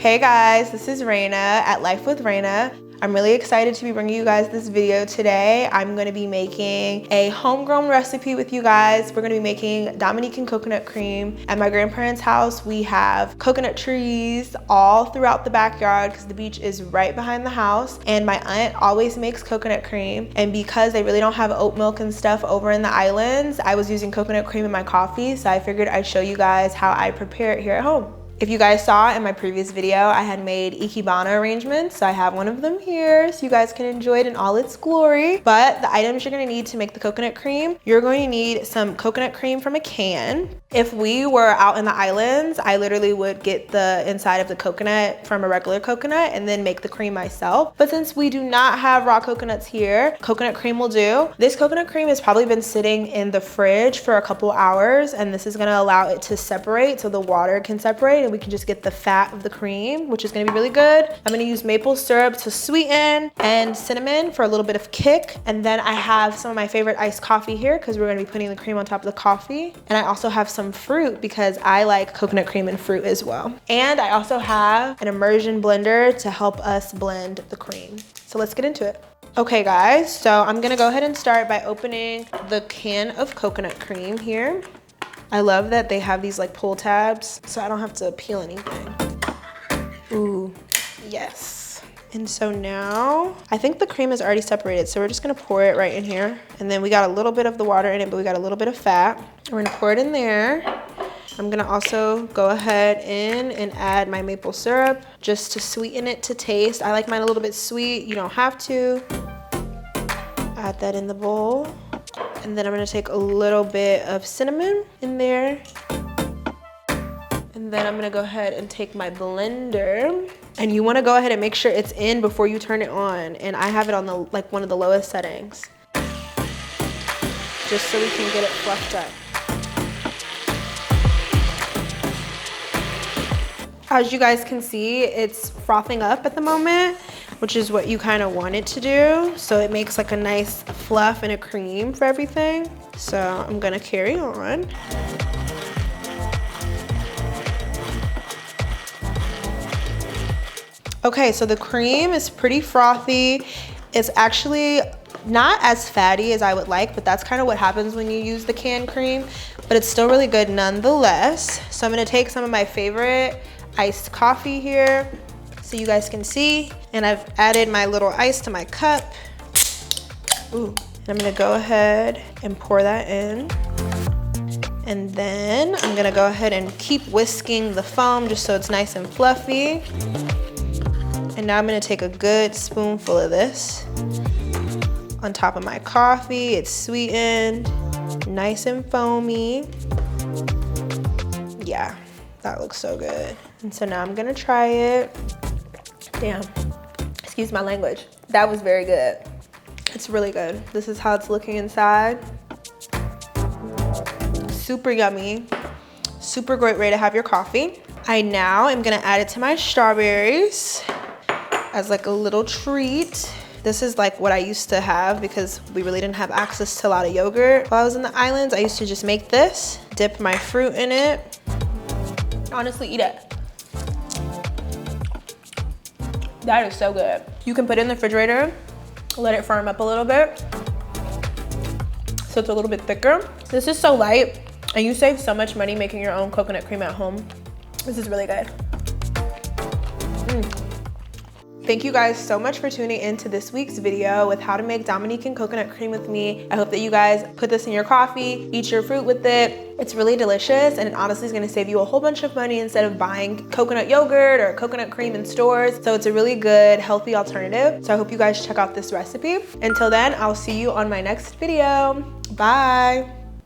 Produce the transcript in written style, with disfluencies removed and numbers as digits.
Hey guys, this is Raina at Life with Raina. I'm really excited to be bringing you guys this video today. I'm gonna be making a homegrown recipe with you guys. We're gonna be making Dominican coconut cream. At my grandparents' house, we have coconut trees all throughout the backyard because the beach is right behind the house. And my aunt always makes coconut cream. And because they really don't have oat milk and stuff over in the islands, I was using coconut cream in my coffee. So I figured I'd show you guys how I prepare it here at home. If you guys saw in my previous video, I had made Ikebana arrangements. So I have one of them here so you guys can enjoy it in all its glory. But the items you're gonna need to make the coconut cream, you're going to need some coconut cream from a can. If we were out in the islands, I literally would get the inside of the coconut from a regular coconut and then make the cream myself. But since we do not have raw coconuts here, coconut cream will do. This coconut cream has probably been sitting in the fridge for a couple hours, and this is gonna allow it to separate so the water can separate and we can just get the fat of the cream, which is gonna be really good. I'm gonna use maple syrup to sweeten and cinnamon for a little bit of kick. And then I have some of my favorite iced coffee here because we're gonna be putting the cream on top of the coffee. And I also have some fruit because I like coconut cream and fruit as well. And I also have an immersion blender to help us blend the cream. So let's get into it. Okay guys, so I'm gonna go ahead and start by opening the can of coconut cream here. I love that they have these like pull tabs so I don't have to peel anything. Ooh, yes. And so now, I think the cream is already separated, so we're just gonna pour it right in here. And then we got a little bit of the water in it, but we got a little bit of fat. We're gonna pour it in there. I'm gonna also go ahead in and add my maple syrup just to sweeten it to taste. I like mine a little bit sweet, you don't have to. Add that in the bowl. And then I'm gonna take a little bit of cinnamon in there. And then I'm gonna go ahead and take my blender. And you wanna go ahead and make sure it's in before you turn it on. And I have it on the one of the lowest settings. Just so we can get it fluffed up. As you guys can see, it's frothing up at the moment, which is what you kind of want it to do. So it makes like a nice fluff and a cream for everything. So I'm gonna carry on. Okay, so the cream is pretty frothy. It's actually not as fatty as I would like, but that's kind of what happens when you use the canned cream, but it's still really good nonetheless. So I'm gonna take some of my favorite iced coffee here so you guys can see. And I've added my little ice to my cup. Ooh. And I'm gonna go ahead and pour that in. And then I'm gonna go ahead and keep whisking the foam just so it's nice and fluffy. And now I'm gonna take a good spoonful of this on top of my coffee. It's sweetened, nice and foamy. Yeah, that looks so good. And so now I'm gonna try it. Damn, excuse my language. That was very good. It's really good. This is how it's looking inside. Super yummy. Super great way to have your coffee. I now am gonna add it to my strawberries as like a little treat. This is like what I used to have because we really didn't have access to a lot of yogurt while I was in the islands. I used to just make this, dip my fruit in it. Honestly, eat it. That is so good. You can put it in the refrigerator, let it firm up a little bit so it's a little bit thicker. This is so light and you save so much money making your own coconut cream at home. This is really good. Thank you guys so much for tuning into this week's video with how to make Dominican coconut cream with me. I hope that you guys put this in your coffee, eat your fruit with it. It's really delicious and it honestly is gonna save you a whole bunch of money instead of buying coconut yogurt or coconut cream in stores. So it's a really good, healthy alternative. So I hope you guys check out this recipe. Until then, I'll see you on my next video. Bye.